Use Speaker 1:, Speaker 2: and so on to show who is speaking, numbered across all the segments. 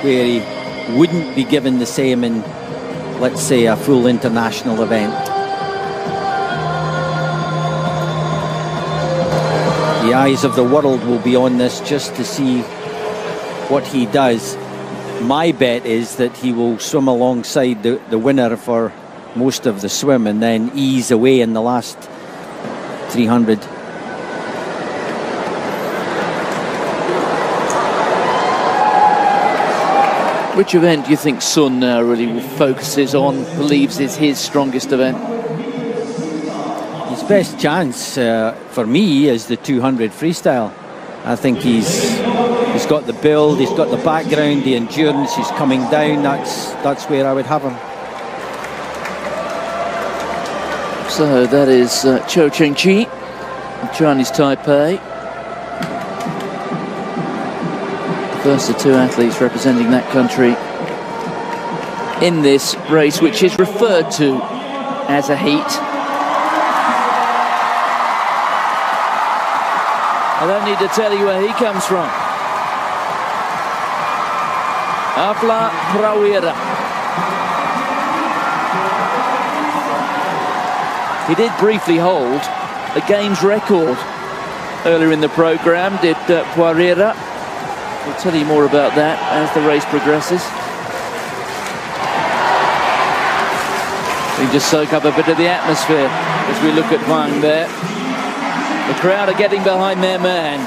Speaker 1: where he wouldn't be given the same in, let's say, a full international event. The eyes of the world will be on this just to see what he does. My bet is that he will swim alongside the winner for most of the swim and then ease away in the last 300.
Speaker 2: Which event do you think Sun now really focuses on, believes is his strongest event?
Speaker 1: His best chance for me is the 200 freestyle. I think he's got the build, he's got the background, the endurance, he's coming down. That's where I would have him.
Speaker 2: So that is Cho Cheng-chi of Chinese Taipei. First of two athletes representing that country in this race, which is referred to as a heat. I don't need to tell you where he comes from. Afla Prawira. He did briefly hold a games record earlier in the program, did Prawira. We'll tell you more about that as the race progresses. We can just soak up a bit of the atmosphere as we look at Hoàng there. The crowd are getting behind their man.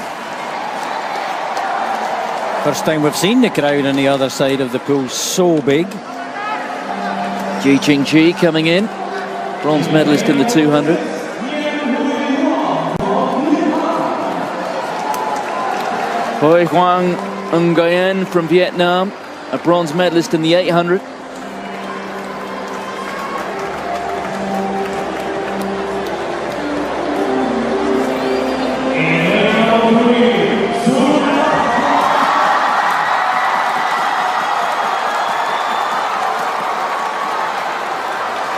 Speaker 1: First time we've seen the crowd on the other side of the pool so big.
Speaker 2: Ji Qingqi coming in, bronze medalist in the 200. Hoi Hoàng Nguyen from Vietnam, a bronze medalist in the 800.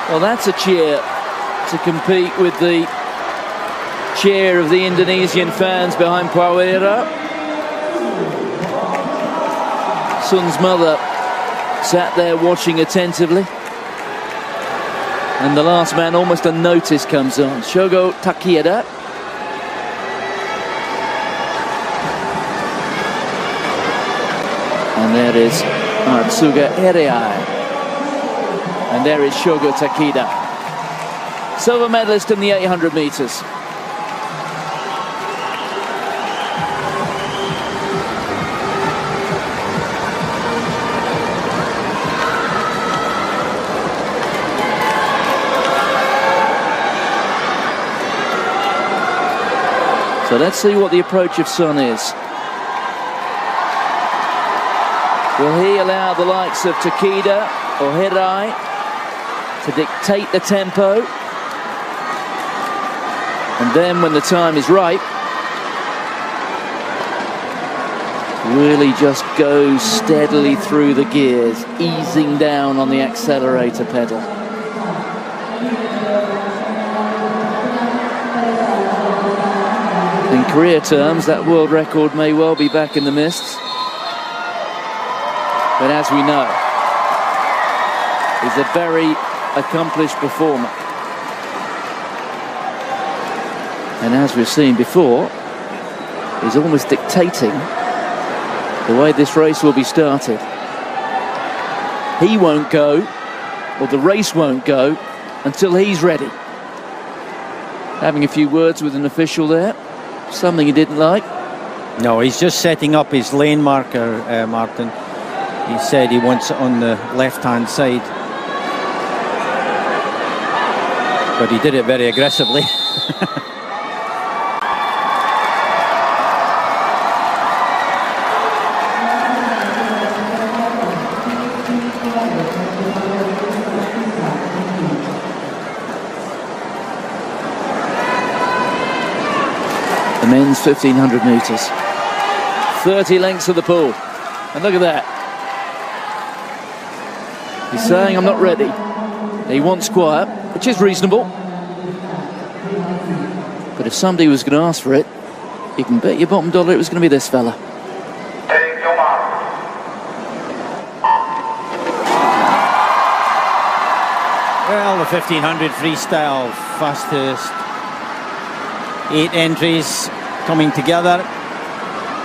Speaker 2: Well, that's a cheer to compete with the cheer of the Indonesian fans behind Prawira. Sun's mother sat there watching attentively. And the last man, almost unnoticed, comes on. Shogo Takeda. And there is Atsuga Eriai. And there is Shogo Takeda, silver medalist in the 800 meters. So let's see what the approach of Sun is. Will he allow the likes of Takeda or Hirai to dictate the tempo? And then when the time is right, really just go steadily through the gears, easing down on the accelerator pedal. In career terms, that world record may well be back in the mists. But as we know, he's a very accomplished performer. And as we've seen before, he's almost dictating the way this race will be started. He won't go, or the race won't go, until he's ready. Having a few words with an official there, something he didn't like.
Speaker 1: No, he's just setting up his lane marker, Martin. He said he wants it on the left-hand side. But he did it very aggressively.
Speaker 2: The men's 1500 meters. 30 lengths of the pool. And look at that. He's saying, I'm not ready. He wants quiet, which is reasonable. But if somebody was going to ask for it, you can bet your bottom dollar it was going to be this fella.
Speaker 1: Well, the 1500 freestyle, fastest 8 entries coming together.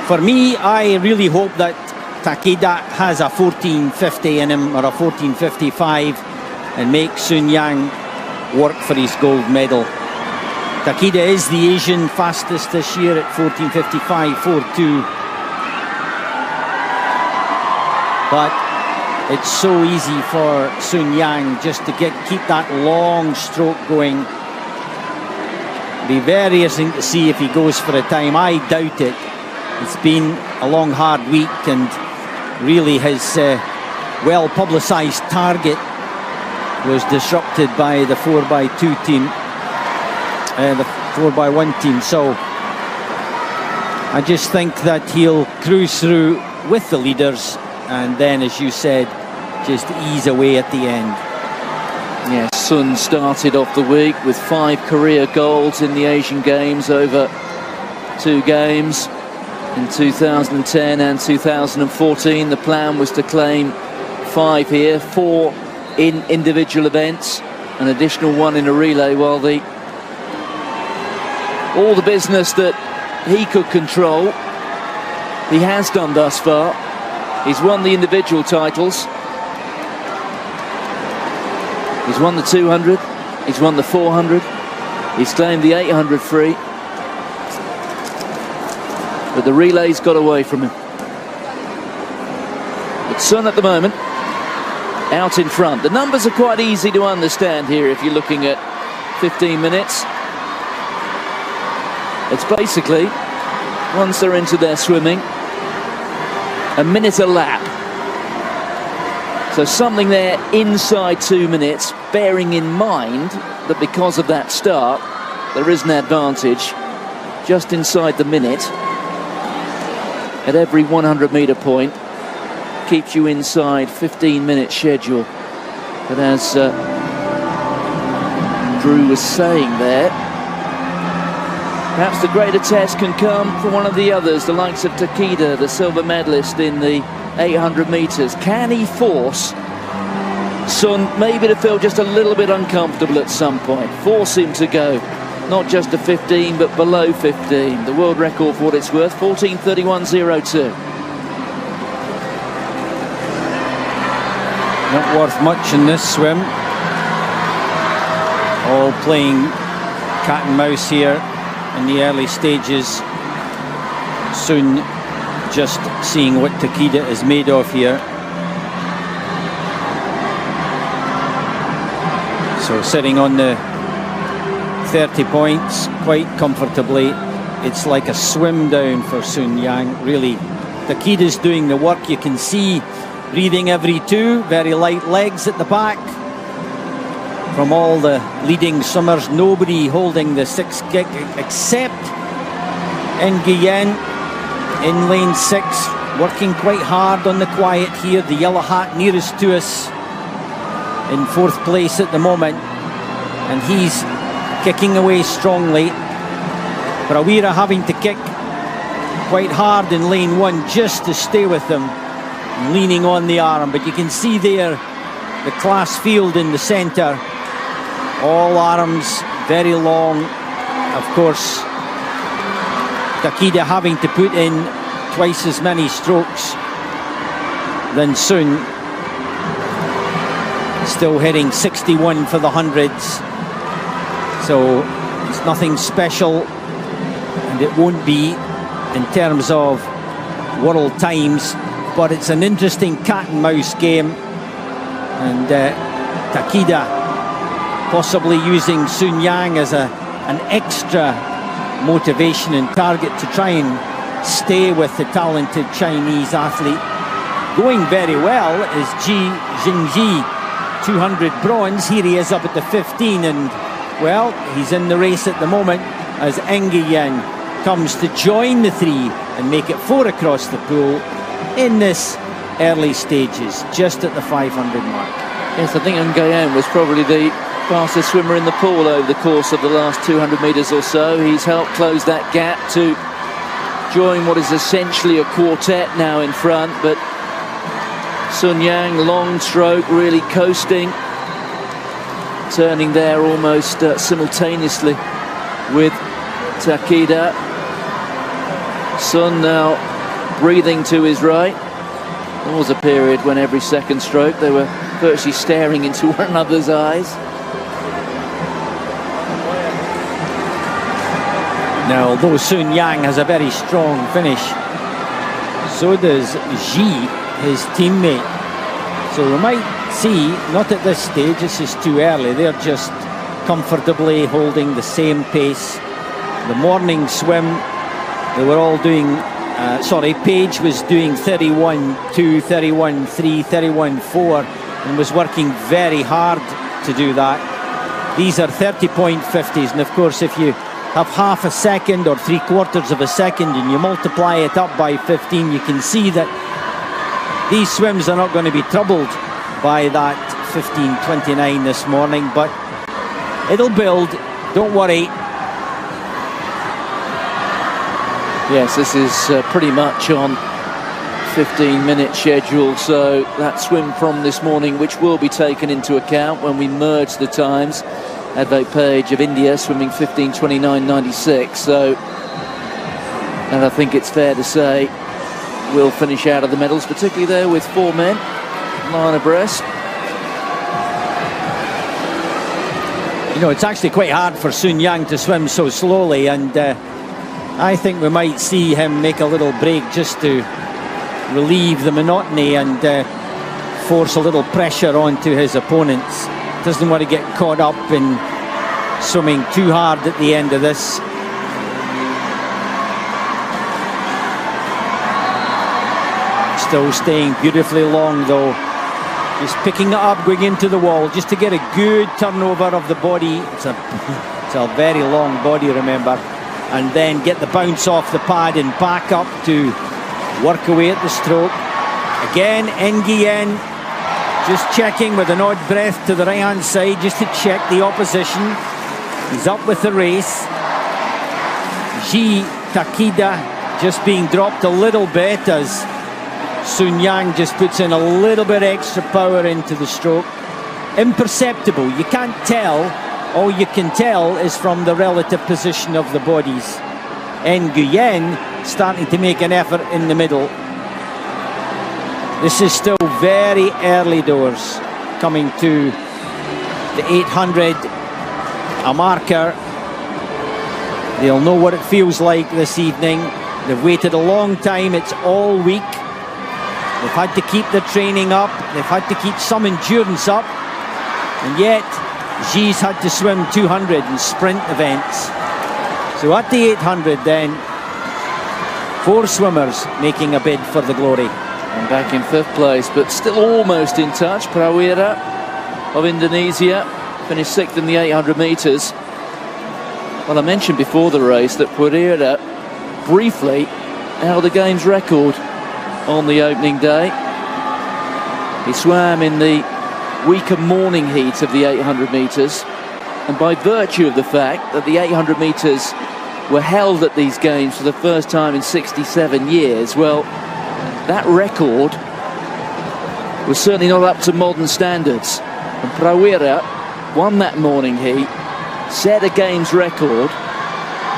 Speaker 1: For me, I really hope that Takeda has a 1450 in him, or a 1455, and make Sun Yang work for his gold medal. Takeda is the Asian fastest this year at 1455.42. But it's so easy for Sun Yang just to keep that long stroke going. Be very interesting to see if he goes for a time. I doubt it. It's been a long, hard week, and really his well-publicised target was disrupted by the 4x2 team, the 4x1 team. So I just think that he'll cruise through with the leaders, and then, as you said, just ease away at the end.
Speaker 2: Yes, Sun started off the week with 5 career golds in the Asian Games over 2 games in 2010 and 2014. The plan was to claim 5 here, 4 in individual events, an additional 1 in a relay, while all the business that he could control, he has done thus far. He's won the individual titles. He's won the 200, he's won the 400, he's claimed the 800 free. But the relays got away from him. But Sun at the moment, out in front. The numbers are quite easy to understand here if you're looking at 15 minutes. It's basically, once they're into their swimming, a minute a lap. So something there inside 2 minutes, bearing in mind that because of that start, there is an advantage just inside the minute at every 100-metre point. Keeps you inside 15-minute schedule. But as Drew was saying there, perhaps the greater test can come from one of the others, the likes of Takeda, the silver medalist in the 800 metres. Can he force Sun maybe to feel just a little bit uncomfortable at some point? Force him to go, not just to 15, but below 15. The world record, for what it's worth, 14:31.02.
Speaker 1: Not worth much in this swim. All playing cat and mouse here in the early stages. Sun just seeing what Takeda is made of here. So sitting on the 30 points quite comfortably. It's like a swim down for Sun Yang, really. Takeda's doing the work. You can see breathing every 2, very light legs at the back. From all the leading swimmers, nobody holding the 6 kick except Nguyen in lane 6, working quite hard on the quiet here. The yellow hat nearest to us in 4th place at the moment, and he's kicking away strongly. Prawira having to kick quite hard in lane 1 just to stay with them, leaning on the arm. But you can see there the class field in the centre, all arms, very long. Of course, Takeda having to put in twice as many strokes than Sun. Still hitting 61 for the hundreds. So it's nothing special, and it won't be in terms of world times, but it's an interesting cat and mouse game. And Takeda possibly using Sun Yang as an extra motivation and target to try and stay with the talented Chinese athlete. Going very well is Ji Jingji, 200 bronze. Here he is up at the 15, and well, he's in the race at the moment as Nguyen comes to join the 3 and make it 4 across the pool in this early stages, just at the 500 mark.
Speaker 2: Yes, I think Nguyen was probably the fastest swimmer in the pool over the course of the last 200 metres or so. He's helped close that gap to join what is essentially a quartet now in front, but Sun Yang, long stroke, really coasting turning there almost simultaneously with Takeda. Sun now breathing to his right. There was a period when every second stroke they were virtually staring into one another's eyes.
Speaker 1: Now, although Sun Yang has a very strong finish, so does Ji, his teammate. So we might see, not at this stage, this is too early, they're just comfortably holding the same pace. The morning swim, they were all doing, Page was doing 31.2, 31.3, 31.4 and was working very hard to do that. These are 30.50s, and of course if you have half a second or 3/4 of a second and you multiply it up by 15, you can see that these swims are not going to be troubled by that 15.29 this morning, but it'll build, don't worry.
Speaker 2: Yes, this is pretty much on 15-minute schedule, so that swim from this morning, which will be taken into account when we merge the times. HItoire Page of India swimming 15.29.96, so, and I think it's fair to say we'll finish out of the medals, particularly there with 4 men, line abreast.
Speaker 1: You know, it's actually quite hard for Sun Yang to swim so slowly, and I think we might see him make a little break just to relieve the monotony and force a little pressure onto his opponents. Doesn't want to get caught up in swimming too hard at the end of this. Still staying beautifully long though. Just picking it up, going into the wall, just to get a good turnover of the body. It's a very long body, remember. And then get the bounce off the pad and back up to work away at the stroke. Again, Nguyen just checking with an odd breath to the right-hand side just to check the opposition. He's up with the race. Ji Takeda just being dropped a little bit as Sun Yang just puts in a little bit extra power into the stroke. Imperceptible, you can't tell. All you can tell is from the relative position of the bodies. Nguyen starting to make an effort in the middle. This is still very early doors coming to the 800, a marker. They'll know what it feels like this evening. They've waited a long time, it's all week. They've had to keep the training up, they've had to keep some endurance up, and yet Ji's had to swim 200 in sprint events. So at the 800 then, 4 swimmers making a bid for the glory.
Speaker 2: And back in 5th place, but still almost in touch. Prawira of Indonesia finished 6th in the 800 metres. Well, I mentioned before the race that Prawira briefly held a games record on the opening day. He swam in the weaker morning heat of the 800 metres, and by virtue of the fact that the 800 metres were held at these games for the first time in 67 years, well, that record was certainly not up to modern standards, and Prawira won that morning heat, set a games record,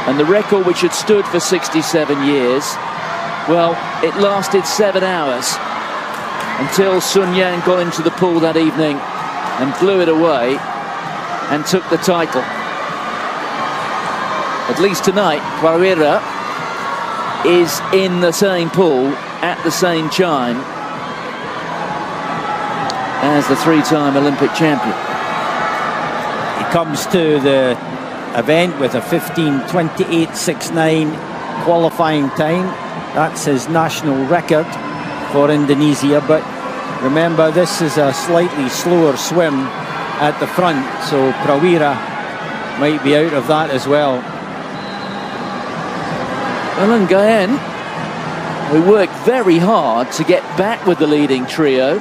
Speaker 2: and the record which had stood for 67 years, well, it lasted 7 hours until Sun Yang got into the pool that evening and blew it away and took the title. At least tonight, Prawira is in the same pool at the same time as the 3-time Olympic champion.
Speaker 1: He comes to the event with a 15:28.69 qualifying time. That's his national record for Indonesia, but remember this is a slightly slower swim at the front, so Prawira might be out of that as well.
Speaker 2: Well, and Nguyen, who worked very hard to get back with the leading trio,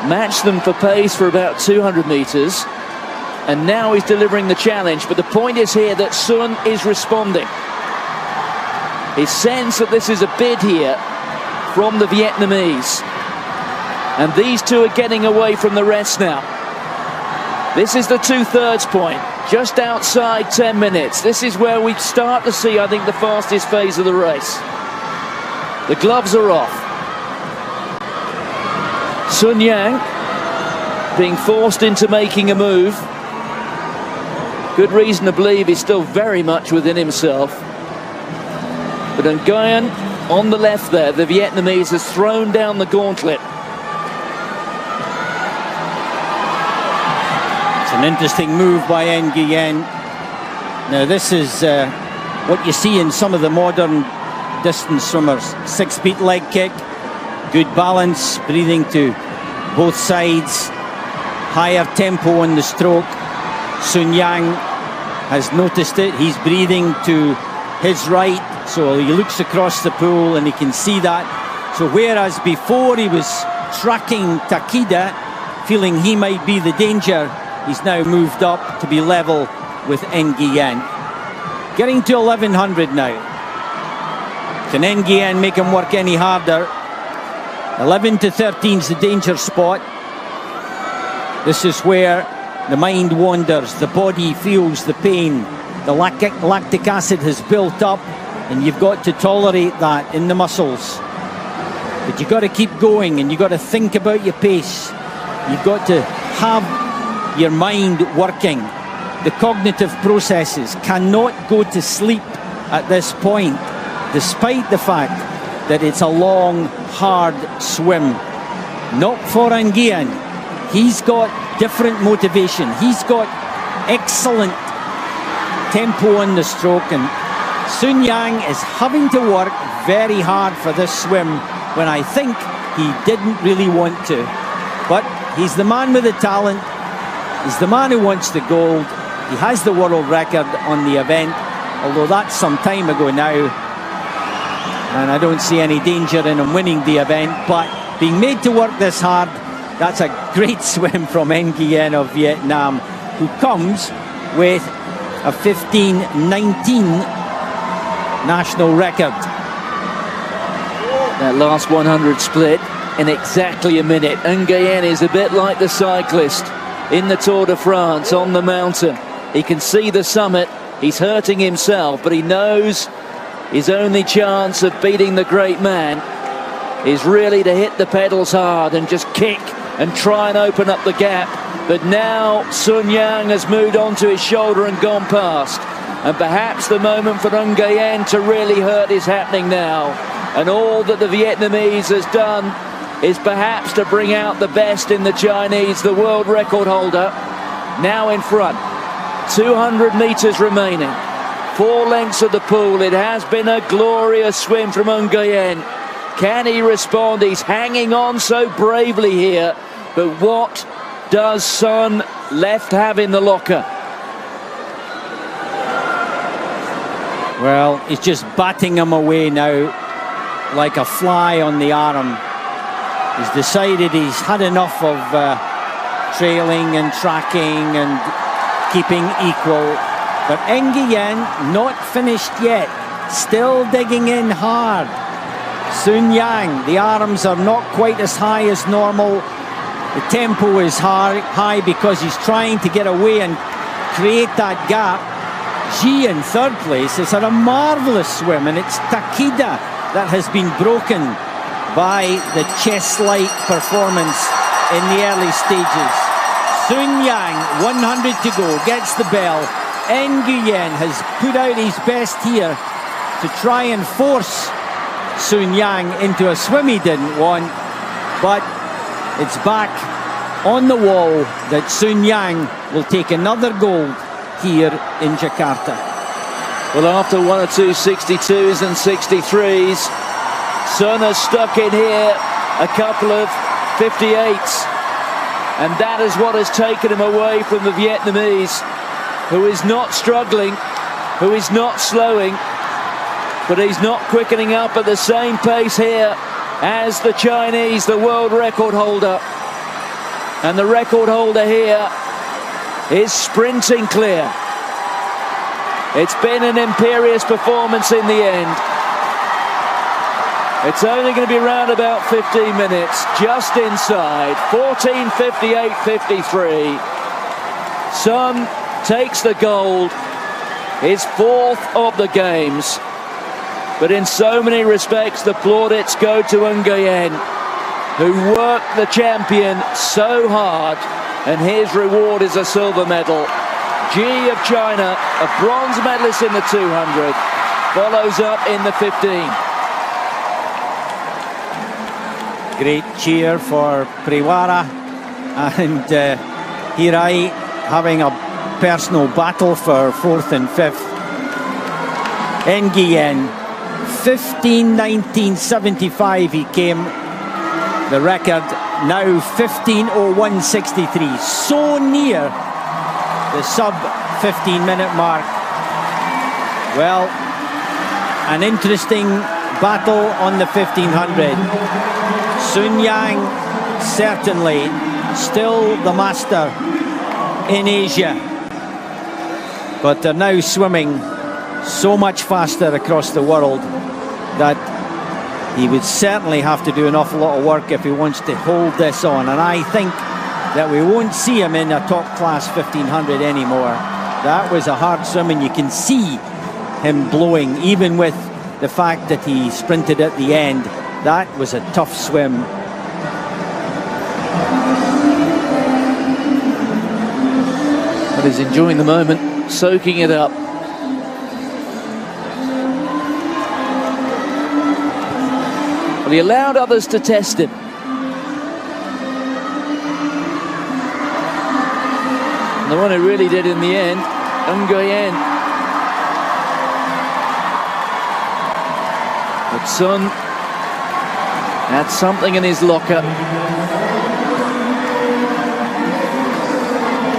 Speaker 2: matched them for pace for about 200 metres, and now he's delivering the challenge. But the point is here that Sun is responding. His sense that this is a bid here from the Vietnamese, and these two are getting away from the rest now. This is the 2/3 point, just outside 10 minutes. This is where we start to see, I think, the fastest phase of the race. The gloves are off. Sun Yang being forced into making a move. Good reason to believe he's still very much within himself. But Nguyen on the left there, the Vietnamese, has thrown down the gauntlet.
Speaker 1: An interesting move by Nguyen. Now this is what you see in some of the modern distance swimmers. 6-beat leg kick, good balance, breathing to both sides, higher tempo on the stroke. Sun Yang has noticed it. He's breathing to his right, so he looks across the pool and he can see that. So whereas before he was tracking Takeda, feeling he might be the danger, he's now moved up to be level with Nguyen. Getting to 1100 now. Can Nguyen make him work any harder? 11 to 13 is the danger spot. This is where the mind wanders, the body feels the pain. The lactic acid has built up and you've got to tolerate that in the muscles. But you've got to keep going and you've got to think about your pace. You've got to have your mind working. The cognitive processes cannot go to sleep at this point, despite the fact that it's a long, hard swim. Not for Nguyen. He's got different motivation. He's got excellent tempo on the stroke, and Sun Yang is having to work very hard for this swim when I think he didn't really want to. But he's the man with the talent. He's the man who wants the gold. He has the world record on the event, although that's some time ago now. And I don't see any danger in him winning the event, but being made to work this hard, that's a great swim from Nguyen of Vietnam, who comes with a 15:19 national record.
Speaker 2: That last 100 split in exactly a minute. Nguyen is a bit like the cyclist in the Tour de France on the mountain. He can see the summit, he's hurting himself, but he knows his only chance of beating the great man is really to hit the pedals hard and just kick and try and open up the gap. But now Sun Yang has moved onto his shoulder and gone past. And perhaps the moment for Nguyen to really hurt is happening now. And all that the Vietnamese has done is perhaps to bring out the best in the Chinese, the world record holder, now in front. 200 metres remaining. 4 lengths of the pool. It has been a glorious swim from Nguyen. Can he respond? He's hanging on so bravely here. But what does Sun left have in the locker?
Speaker 1: Well, he's just batting him away now like a fly on the arm. He's decided he's had enough of trailing and tracking and keeping equal. But Nguyen not finished yet, still digging in hard. Sun Yang, the arms are not quite as high as normal. The tempo is high because he's trying to get away and create that gap. Ji in third place has had a marvellous swim, and it's Takeda that has been broken by the chess-like performance in the early stages. Sun Yang, 100 to go, gets the bell. Nguyen has put out his best here to try and force Sun Yang into a swim he didn't want, but it's back on the wall that Sun Yang will take another gold here in Jakarta.
Speaker 2: Well, after one or two 62s and 63s, Sun has stuck in here a couple of 58s, and that is what has taken him away from the Vietnamese, who is not struggling, who is not slowing, but he's not quickening up at the same pace here as the Chinese, the world record holder. And the record holder here is sprinting clear. It's been an imperious performance in the end. It's only going to be around about 15 minutes, just inside, 14:58.53. Sun takes the gold, his fourth of the games. But in so many respects, the plaudits go to Nguyen, who worked the champion so hard, and his reward is a silver medal. Ji of China, a bronze medalist in the 200, follows up in the 15.
Speaker 1: Great cheer for Prewara, and Hirai having a personal battle for 4th and 5th. Nguyen, 15:19.75 he came. The record now 15:01.63, so near the sub 15-minute mark. Well, an interesting battle on the 1500. Sun Yang certainly still the master in Asia, but they're now swimming so much faster across the world that he would certainly have to do an awful lot of work if he wants to hold this on. And I think that we won't see him in a top-class 1500 anymore. That was a hard swim, and you can see him blowing, even with the fact that he sprinted at the end. That was a tough swim.
Speaker 2: But he's enjoying the moment, soaking it up. Well, he allowed others to test him. And the one who really did in the end, Nguyen. But Sun had something in his locker.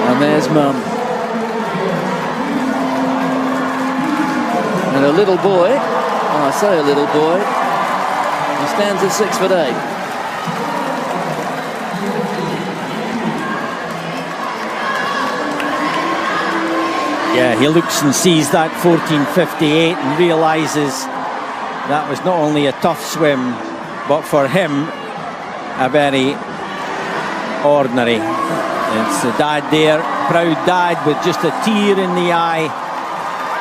Speaker 2: And there's Mum. And a little boy, oh, I say a little boy, he stands at 6'8".
Speaker 1: Yeah, he looks and sees that 14:58 and realises that was not only a tough swim, but for him, a very ordinary. It's the dad there, proud dad with just a tear in the eye,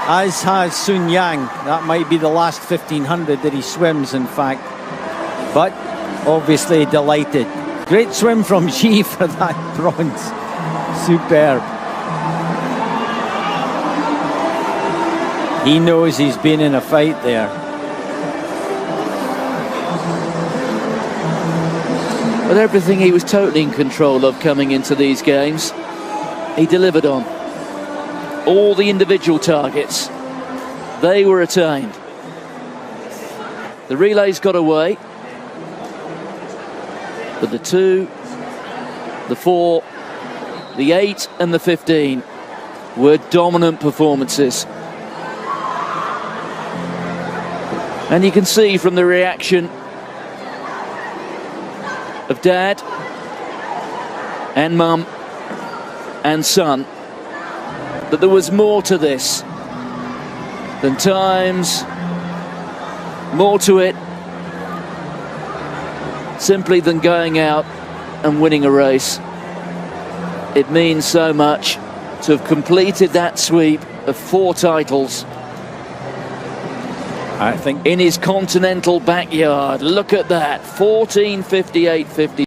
Speaker 1: as has Sun Yang. That might be the last 1500 that he swims, in fact. But obviously delighted. Great swim from Ji for that bronze. Superb. He knows he's been in a fight there.
Speaker 2: But everything he was totally in control of coming into these games, he delivered on. All the individual targets, they were attained. The relays got away, but the 2, the 4, the 8 and the 15 were dominant performances. And you can see from the reaction of Dad and Mum and Son that there was more to this than times, more to it simply than going out and winning a race. It means so much to have completed that sweep of 4 titles,
Speaker 1: I think,
Speaker 2: in his continental backyard. Look at that, 14:58.50.